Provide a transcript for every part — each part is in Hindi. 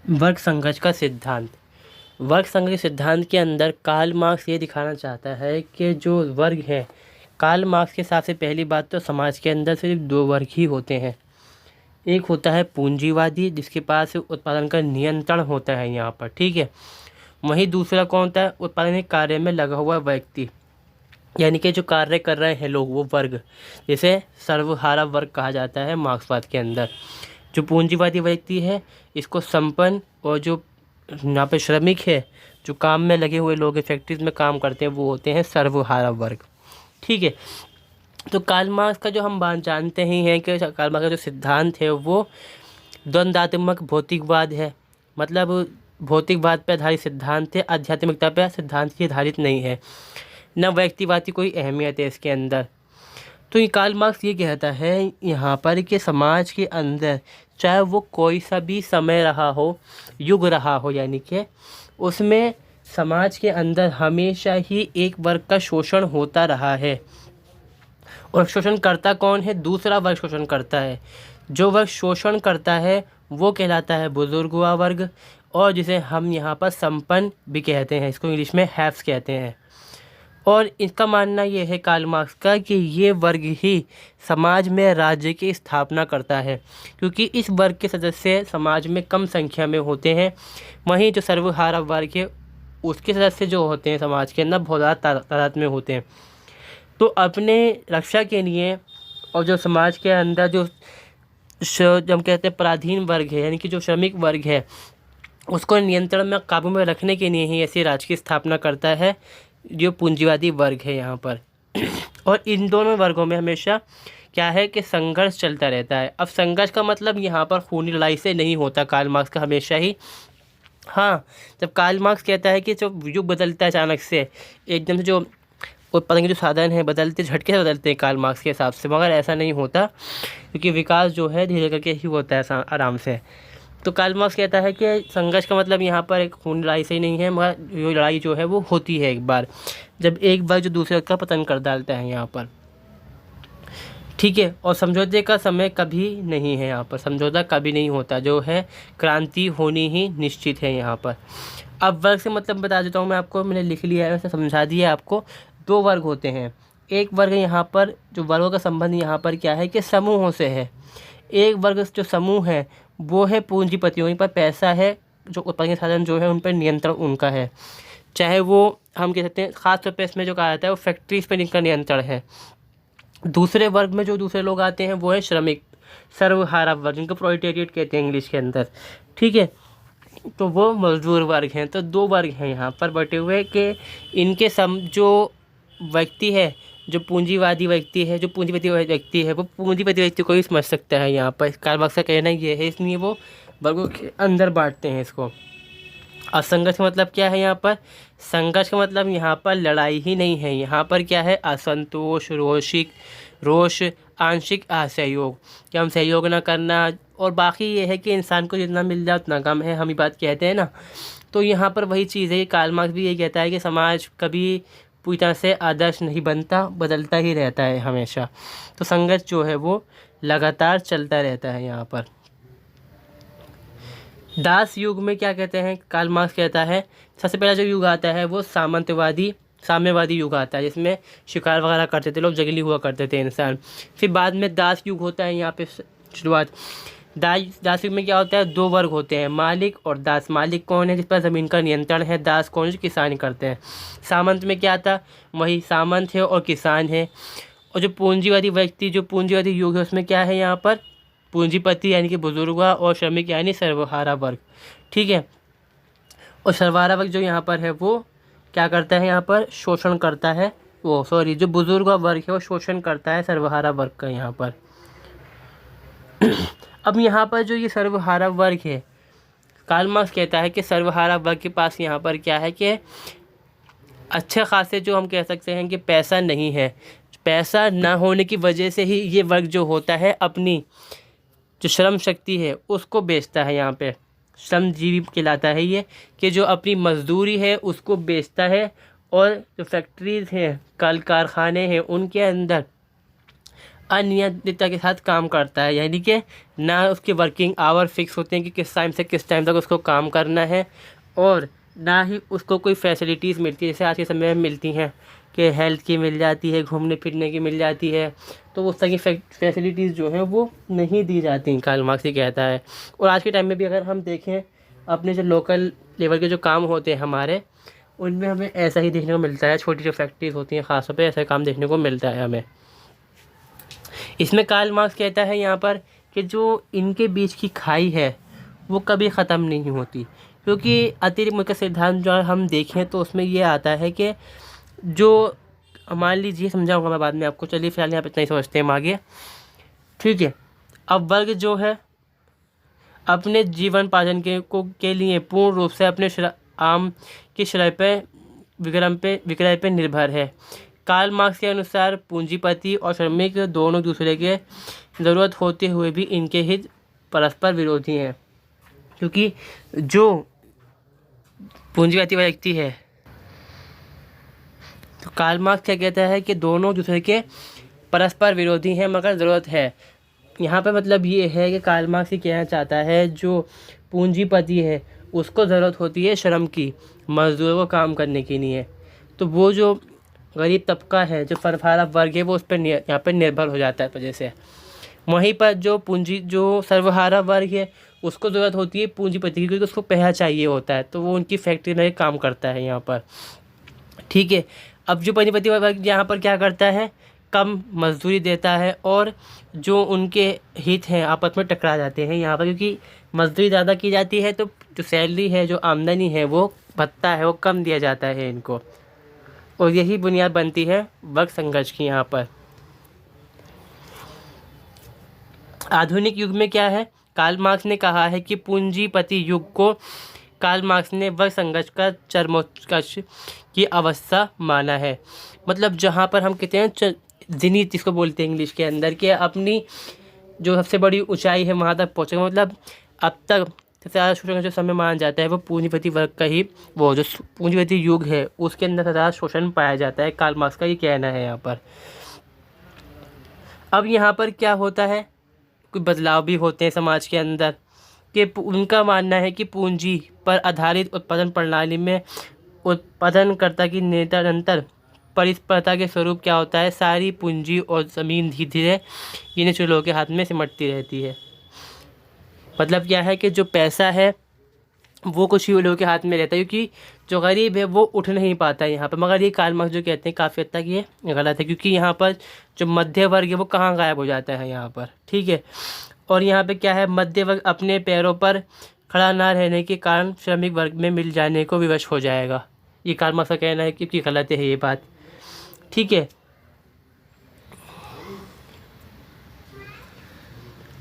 वर्ग संघर्ष का सिद्धांत। वर्ग संघर्ष के सिद्धांत के अंदर कार्ल मार्क्स ये दिखाना चाहता है कि जो वर्ग है, कार्ल मार्क्स के हिसाब से पहली बात तो समाज के अंदर सिर्फ दो वर्ग ही होते हैं। एक होता है पूंजीवादी, जिसके पास उत्पादन का नियंत्रण होता है यहाँ पर, ठीक है। वहीं दूसरा कौन होता है? उत्पादन के कार्य में लगा हुआ व्यक्ति, यानी कि जो कार्य कर रहे हैं लोग, वो वर्ग, जिसे सर्वहारा वर्ग कहा जाता है मार्क्सवाद के अंदर। जो पूंजीवादी व्यक्ति है, इसको संपन्न, और जो यहाँ पे श्रमिक है, जो काम में लगे हुए लोग फैक्ट्रीज में काम करते हैं, वो होते हैं सर्वहारा वर्ग, ठीक है। तो कार्ल मार्क्स का जो हम बात जानते ही हैं कि कार्ल मार्क्स का जो सिद्धांत है वो द्वंद्वात्मक भौतिकवाद है। मतलब भौतिकवाद पर आधारित सिद्धांत है, आध्यात्मिकता पर सिद्धांत की आधारित नहीं है, न व्यक्तिवाद की कोई अहमियत है इसके अंदर। तो ये कार्ल मार्क्स ये कहता है यहाँ पर कि समाज के अंदर चाहे वो कोई सा भी समय रहा हो, युग रहा हो, यानी कि उसमें समाज के अंदर हमेशा ही एक वर्ग का शोषण होता रहा है। और शोषण करता कौन है? दूसरा वर्ग शोषण करता है। जो वर्ग शोषण करता है वो कहलाता है बुजुर्गवा वर्ग, और जिसे हम यहाँ पर संपन्न भी कहते हैं, इसको इंग्लिश में हैव्स कहते हैं। और इसका मानना ये है कार्ल मार्क्स का कि ये वर्ग ही समाज में राज्य की स्थापना करता है, क्योंकि इस वर्ग के सदस्य समाज में कम संख्या में होते हैं। वहीं जो सर्वहारा वर्ग है, उसके सदस्य जो होते हैं समाज के अंदर बहुत ज़्यादा तादाद में होते हैं। तो अपने रक्षा के लिए, और जो समाज के अंदर जो हम कहते हैं पराधीन वर्ग है, यानी कि जो श्रमिक वर्ग है, उसको नियंत्रण में, काबू में रखने के लिए ही ऐसे राज्य की स्थापना करता है जो पूंजीवादी वर्ग है यहाँ पर। और इन दोनों वर्गों में हमेशा क्या है कि संघर्ष चलता रहता है। अब संघर्ष का मतलब यहाँ पर खूनी लड़ाई से नहीं होता कार्ल मार्क्स का हमेशा ही। हाँ, जब कार्ल मार्क्स कहता है कि जो युग बदलता है अचानक से, एकदम से जो उत्पादन के जो साधन हैं बदलते, झटके से बदलते हैं कार्ल मार्क्स के हिसाब से, मगर ऐसा नहीं होता, क्योंकि विकास जो है धीरे करके ही होता है आराम से। तो कार्ल मार्क्स कहता है कि संघर्ष का मतलब यहाँ पर एक खूनी लड़ाई से ही नहीं है, मगर ये लड़ाई जो है वो होती है एक बार, जब एक वर्ग जो दूसरे का पतन कर डालता है यहाँ पर, ठीक है। और समझौते का समय कभी नहीं है यहाँ पर, समझौता कभी नहीं होता, जो है क्रांति होनी ही निश्चित है यहाँ पर। अब वर्ग से मतलब बता देता हूँ मैं आपको, मैंने लिख लिया है, वैसे समझा दिया आपको। दो वर्ग होते हैं। एक वर्ग यहाँ पर, जो वर्गों का संबंध यहाँ पर क्या है कि समूहों से है। एक वर्ग जो समूह है वो है पूंजीपतियों, वहीं पर पैसा है, जो उत्पादन के साधन जो है उन पर नियंत्रण उनका है। चाहे वो हम कह सकते हैं, खास तौर पर इसमें जो कहा जाता है वो फैक्ट्रीज पर इनका नियंत्रण है। दूसरे वर्ग में जो दूसरे लोग आते हैं वो है श्रमिक, सर्वहारा वर्ग, जिनको प्रोलेटेरिएट कहते हैं इंग्लिश के अंदर, ठीक है। तो वो मजदूर वर्ग हैं। तो दो वर्ग हैं यहाँ पर बटे हुए कि इनके जो व्यक्ति है, जो पूंजीवादी व्यक्ति है, जो पूंजीपति व्यक्ति है, वो पूंजीपति व्यक्ति को ही समझ सकता है यहाँ पर। कार्ल मार्क्स का कहना ये है, इसलिए वो वर्गों के अंदर बांटते हैं इसको। और संघर्ष का मतलब क्या है यहाँ पर? संघर्ष का मतलब यहाँ पर लड़ाई ही नहीं है, यहाँ पर क्या है? असंतोष, रोष, आंशिक असहयोग, कि हम सहयोग ना करना, और बाकी ये है कि इंसान को जितना मिल जाए उतना कम है, हम ये बात कहते हैं ना। तो यहाँ पर वही चीज़ है, कार्ल मार्क्स भी ये कहता है कि समाज कभी पूरी तरह से आदर्श नहीं बनता, बदलता ही रहता है हमेशा। तो संघर्ष जो है वो लगातार चलता रहता है यहाँ पर। दास युग में क्या कहते हैं? कार्ल मार्क्स कहता है सबसे पहला जो युग आता है वो साम्यवादी युग आता है, जिसमें शिकार वगैरह करते थे लोग, जंगली हुआ करते थे इंसान। फिर बाद में दास युग होता है यहाँ पे शुरुआत। दास युग में क्या होता है? दो वर्ग होते हैं, मालिक और दास। मालिक कौन है? जिस पर ज़मीन का नियंत्रण है। दास कौन? जो किसान करते हैं। सामंत में क्या था? वही सामंत है और किसान है। और जो पूंजीवादी व्यक्ति, जो पूंजीवादी युग है, उसमें क्या है यहाँ पर? पूंजीपति यानी कि बुजुर्गा, और श्रमिक यानी सर्वहारा वर्ग, ठीक है। और सर्वहारा वर्ग जो यहाँ पर है वो क्या करता है? यहाँ पर शोषण करता है, जो बुजुर्गा वर्ग है वो शोषण करता है सर्वहारा वर्ग का यहाँ पर। अब यहाँ पर जो ये सर्वहारा वर्ग है, कार्ल मार्क्स कहता है कि सर्वहारा वर्ग के पास यहाँ पर क्या है कि अच्छे खासे, जो हम कह सकते हैं कि पैसा नहीं है। पैसा ना होने की वजह से ही ये वर्ग जो होता है अपनी जो श्रम शक्ति है उसको बेचता है। यहाँ पे श्रमजीवी कहलाता है ये, कि जो अपनी मजदूरी है उसको बेचता है, और जो फैक्ट्रीज हैं, कल कारखाने हैं, उनके अंदर अनियमितता के साथ काम करता है, यानी कि ना उसके वर्किंग आवर फिक्स होते हैं कि किस टाइम से किस टाइम तक उसको काम करना है, और ना ही उसको कोई फैसिलिटीज़ मिलती है जैसे आज के समय में मिलती हैं कि हेल्थ की मिल जाती है, घूमने फिरने की मिल जाती है। तो उस तरह की फैसिलिटीज़ जो हैं वो नहीं दी जाती, कार्ल मार्क्स ये कहता है। और आज के टाइम में भी अगर हम देखें अपने जो लोकल लेवल के जो काम होते हैं हमारे, उनमें हमें ऐसा ही देखने को मिलता है। छोटी जो फैक्ट्रीज होती हैं ख़ास तौर पे ऐसा काम देखने को मिलता है हमें। इसमें कार्ल मार्क्स कहता है यहाँ पर कि जो इनके बीच की खाई है वो कभी ख़त्म नहीं होती, क्योंकि अतिरिक्त मुल्क का सिद्धांत जो हम देखें तो उसमें ये आता है कि जो मान लीजिए, समझाऊंगा मैं बाद में आपको, चलिए फिलहाल यहाँ पे इतना ही समझते हैं हम आगे, ठीक है। अब वर्ग जो है अपने जीवन पाचन के लिए पूर्ण रूप से अपने आम की क्रय विक्रय पे निर्भर है। कार्ल मार्क्स के अनुसार पूंजीपति और श्रमिक दोनों दूसरे के ज़रूरत होते हुए भी इनके हित परस्पर विरोधी हैं, क्योंकि जो पूंजीपति व्यक्ति है, तो कार्ल मार्क्स क्या कहता है कि दोनों दूसरे के परस्पर विरोधी हैं मगर ज़रूरत है। यहाँ पे मतलब ये है कि कार्ल मार्क्स ये कहना चाहता है जो पूंजीपति है उसको ज़रूरत होती है श्रम की, मजदूरों को काम करने के लिए। तो वो जो गरीब तबका है, जो सर्वहारा वर्ग है, वो उस पर यहाँ पर निर्भर हो जाता है वजह से। वहीं पर जो सर्वहारा वर्ग है उसको ज़रूरत होती है पूंजीपति की, क्योंकि उसको पैसा चाहिए होता है, तो वो उनकी फैक्ट्री में काम करता है यहाँ पर, ठीक है। अब जो पूंजीपति वर्ग यहाँ पर क्या करता है, कम मजदूरी देता है, और जो उनके हित हैं आपस में टकरा जाते हैं यहाँ पर, क्योंकि मजदूरी ज़्यादा की जाती है तो जो सैलरी है, जो आमदनी है, वो भत्ता है वो कम दिया जाता है इनको, और यही बुनियाद बनती है वर्ग संघर्ष की यहाँ पर। आधुनिक युग में क्या है, कार्ल मार्क्स ने कहा है कि पूंजीपति युग को कार्ल मार्क्स ने वर्ग संघर्ष का चरमोत्कर्ष की अवस्था माना है। मतलब जहाँ पर हम कहते हैं जिनीत, जिसको बोलते हैं इंग्लिश के अंदर, कि अपनी जो सबसे बड़ी ऊंचाई है वहाँ तक पहुँचेगा। मतलब अब तक सबसे ज़्यादा शोषण का जो समय माना जाता है वो पूंजीपति वर्ग का ही, वो जो पूंजीपति युग है उसके अंदर ज़्यादा शोषण पाया जाता है, कार्ल मार्क्स का ये कहना है यहाँ पर। अब यहाँ पर क्या होता है, कुछ बदलाव भी होते हैं समाज के अंदर, कि उनका मानना है कि पूंजी पर आधारित उत्पादन प्रणाली में उत्पादनकर्ता की निरंतर परिस्पर्धा के स्वरूप क्या होता है, सारी पूंजी और ज़मीन धीरे धीरे इन्हीं चूल्हों के हाथ में सिमटती रहती है। मतलब क्या है कि जो पैसा है वो कुछ ही लोगों के हाथ में रहता है, क्योंकि जो गरीब है वो उठ नहीं पाता है यहाँ पर। मगर ये कार्ल मार्क्स जो कहते हैं काफ़ी हद तक ये गलत है, क्योंकि यहाँ पर जो मध्य वर्ग है वो कहाँ गायब हो जाता है यहाँ पर, ठीक है। और यहाँ पे क्या है, मध्य वर्ग अपने पैरों पर खड़ा ना रहने के कारण श्रमिक वर्ग में मिल जाने को विवश हो जाएगा। ये कार्ल मार्क्स का कहना है, क्योंकि गलत है ये बात, ठीक है।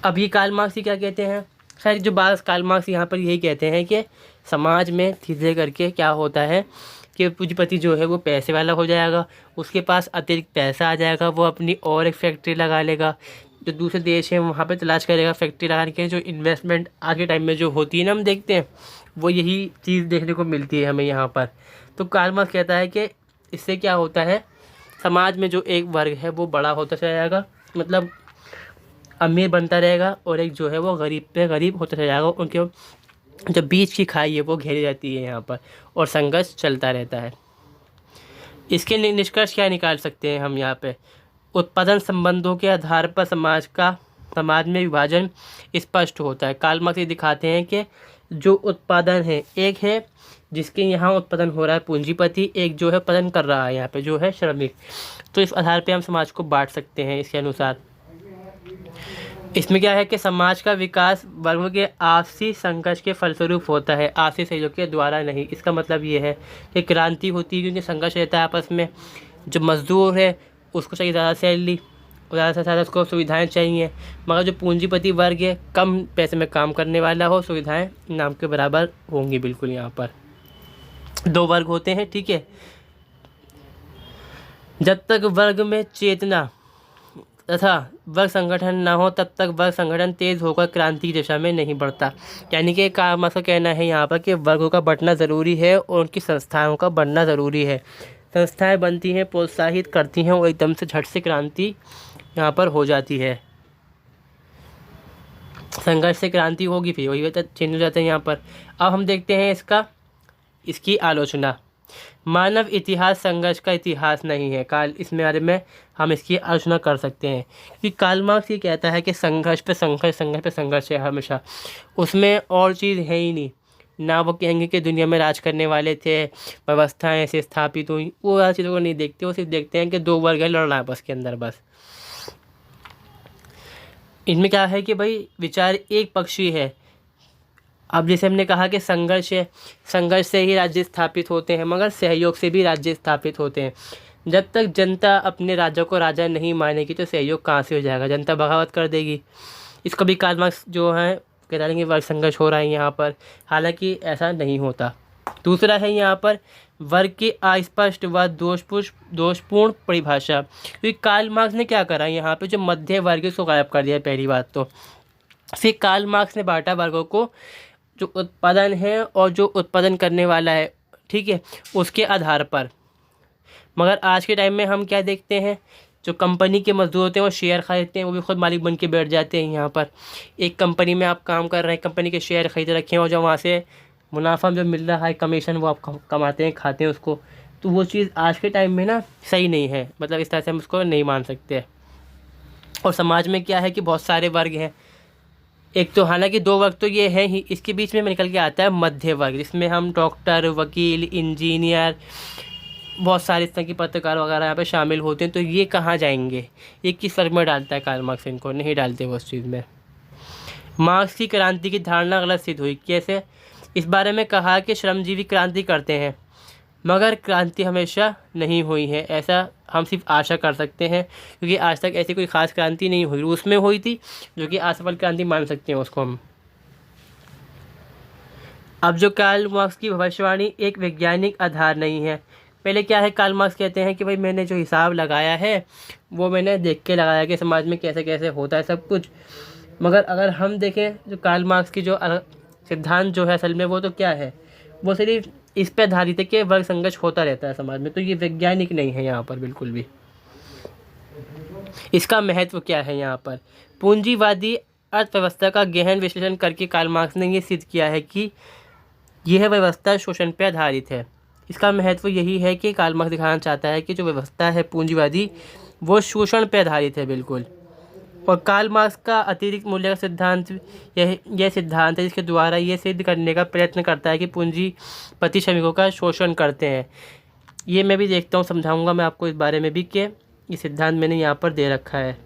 अब ये कार्ल मार्क्स क्या कहते हैं, खैर जो बात कार्ल मार्क्स यहाँ पर यही कहते हैं कि समाज में धीरे करके क्या होता है कि पूंजीपति जो है वो पैसे वाला हो जाएगा, उसके पास अतिरिक्त पैसा आ जाएगा, वो अपनी और एक फैक्ट्री लगा लेगा, जो दूसरे देश हैं वहाँ पे तलाश करेगा फैक्ट्री लगाने के। जो इन्वेस्टमेंट आज के टाइम में जो होती है ना, हम देखते हैं वो यही चीज़ देखने को मिलती है हमें यहाँ पर। तो कार्ल मार्क्स कहता है कि इससे क्या होता है, समाज में जो एक वर्ग है वो बड़ा होता चला जाएगा, मतलब अमीर बनता रहेगा, और एक जो है वो गरीब पे गरीब होता चला जाएगा। उनके जो बीच की खाई है वो घेरी जाती है यहाँ पर, और संघर्ष चलता रहता है। इसके निष्कर्ष क्या निकाल सकते हैं हम यहाँ पे, उत्पादन संबंधों के आधार पर समाज में विभाजन स्पष्ट होता है। कार्ल मार्क्स ये दिखाते हैं कि जो उत्पादन है, एक है जिसके यहाँ उत्पादन हो रहा है पूंजीपति, एक जो है उत्पादन कर रहा है यहाँ पे जो है श्रमिक। तो इस आधार पे हम समाज को बांट सकते हैं इसके अनुसार। इसमें क्या है कि समाज का विकास वर्गों के आपसी संघर्ष के फलस्वरूप होता है, आपसी सहयोग के द्वारा नहीं। इसका मतलब ये है कि क्रांति होती है क्योंकि संघर्ष रहता है आपस में। जो मजदूर है उसको चाहिए ज़्यादा सैलरी, ज़्यादा से ज़्यादा उसको सुविधाएं चाहिए, मगर जो पूंजीपति वर्ग है कम पैसे में काम करने वाला हो, सुविधाएं नाम के बराबर होंगी। बिल्कुल यहाँ पर दो वर्ग होते हैं, ठीक है। जब तक वर्ग में चेतना तथा वर्ग संगठन ना हो तब तक वर्ग संगठन तेज होकर क्रांति की दिशा में नहीं बढ़ता। यानी कि कार्ल मार्क्स का कहना है यहाँ पर कि वर्गों का बढ़ना ज़रूरी है और उनकी संस्थाओं का बढ़ना ज़रूरी है। संस्थाएं बनती हैं, प्रोत्साहित करती हैं और एकदम से झट से क्रांति यहाँ पर हो जाती है। संघर्ष से क्रांति होगी, फिर वही चेंज हो जाता है यहाँ पर। अब हम देखते हैं इसकी आलोचना। मानव इतिहास संघर्ष का इतिहास नहीं है। इसमें बारे में हम इसकी आलोचना कर सकते हैं कि कार्ल मार्क्स ये कहता है कि संघर्ष पे संघर्ष, संघर्ष पे संघर्ष है हमेशा, उसमें और चीज़ है ही नहीं। ना वो कहेंगे कि दुनिया में राज करने वाले थे, व्यवस्थाएं ऐसे स्थापित हुई, वो सारी चीज़ों को नहीं देखते। वो सिर्फ देखते हैं कि दो वर्ग है, लड़ना है बस के अंदर बस। इनमें क्या है कि भाई विचार एक पक्षी है। अब जैसे हमने कहा कि संघर्ष है, संघर्ष से ही राज्य स्थापित होते हैं, मगर सहयोग से भी राज्य स्थापित होते हैं। जब तक जनता अपने राजा को राजा नहीं मानेगी तो सहयोग कहाँ से हो जाएगा, जनता बगावत कर देगी। इसको भी कार्ल मार्क्स जो है कहता है कि वर्ग संघर्ष हो रहा है यहाँ पर, हालांकि ऐसा नहीं होता। दूसरा है यहाँ पर वर्ग की अस्पष्ट व दोषपूर्ण परिभाषा। क्योंकि कार्ल मार्क्स ने क्या करा यहाँ पे, जो मध्य वर्ग उसको गायब कर दिया पहली बात तो। फिर कार्ल मार्क्स ने बांटा वर्गों को, जो उत्पादन है और जो उत्पादन करने वाला है, ठीक है, उसके आधार पर। मगर आज के टाइम में हम क्या देखते हैं, जो कंपनी के मजदूर होते हैं वो शेयर खरीदते हैं, वो भी खुद मालिक बन के बैठ जाते हैं। यहाँ पर एक कंपनी में आप काम कर रहे हैं, कंपनी के शेयर खरीद रखे हैं और जो वहाँ से मुनाफा जो मिल रहा है, कमीशन, वो आप कमाते हैं, खाते हैं उसको। तो वो चीज़ आज के टाइम में ना सही नहीं है, मतलब इस तरह से हम उसको नहीं मान सकते। और समाज में क्या है कि बहुत सारे वर्ग हैं। एक तो हालांकि दो वर्ग तो ये है ही, इसके बीच में निकल के आता है मध्य वर्ग, जिसमें हम डॉक्टर, वकील, इंजीनियर, बहुत सारे इस तरह की पत्रकार वगैरह यहाँ पे शामिल होते हैं। तो ये कहाँ जाएंगे, ये किस वर्ग में डालता है कार्ल मार्क्स? इनको नहीं डालते वो उस चीज़ में। मार्क्स की क्रांति की धारणा गलत सिद्ध हुई। कैसे? इस बारे में कहा कि श्रमजीवी क्रांति करते हैं, मगर क्रांति हमेशा नहीं हुई है, ऐसा हम सिर्फ आशा कर सकते हैं, क्योंकि आज तक ऐसी कोई ख़ास क्रांति नहीं हुई। रूस में हुई थी, जो कि असफल क्रांति मान सकते हैं उसको हम। अब जो कार्ल मार्क्स की भविष्यवाणी एक वैज्ञानिक आधार नहीं है। पहले क्या है, कार्ल मार्क्स कहते हैं कि भाई मैंने जो हिसाब लगाया है वो मैंने देख के लगाया कि समाज में कैसे कैसे होता है सब कुछ। मगर अगर हम देखें जो कार्ल मार्क्स की जो सिद्धांत जो है असल में, वो तो क्या है, वो सिर्फ इस पे आधारित है कि वर्ग संघर्ष होता रहता है समाज में। तो ये वैज्ञानिक नहीं है यहाँ पर बिल्कुल भी। इसका महत्व क्या है यहाँ पर, पूंजीवादी अर्थव्यवस्था का गहन विश्लेषण करके कार्ल मार्क्स ने ये सिद्ध किया है कि यह व्यवस्था शोषण पर आधारित है। इसका महत्व यही है कि कार्ल मार्क्स दिखाना चाहता है कि जो व्यवस्था है पूंजीवादी, वो शोषण पर आधारित है बिल्कुल। और कार्ल मार्क्स का अतिरिक्त मूल्य का सिद्धांत यह सिद्धांत है जिसके द्वारा ये सिद्ध करने का प्रयत्न करता है कि पूंजीपति श्रमिकों का शोषण करते हैं। ये मैं भी देखता हूँ, समझाऊंगा मैं आपको इस बारे में भी कि ये सिद्धांत मैंने यहाँ पर दे रखा है।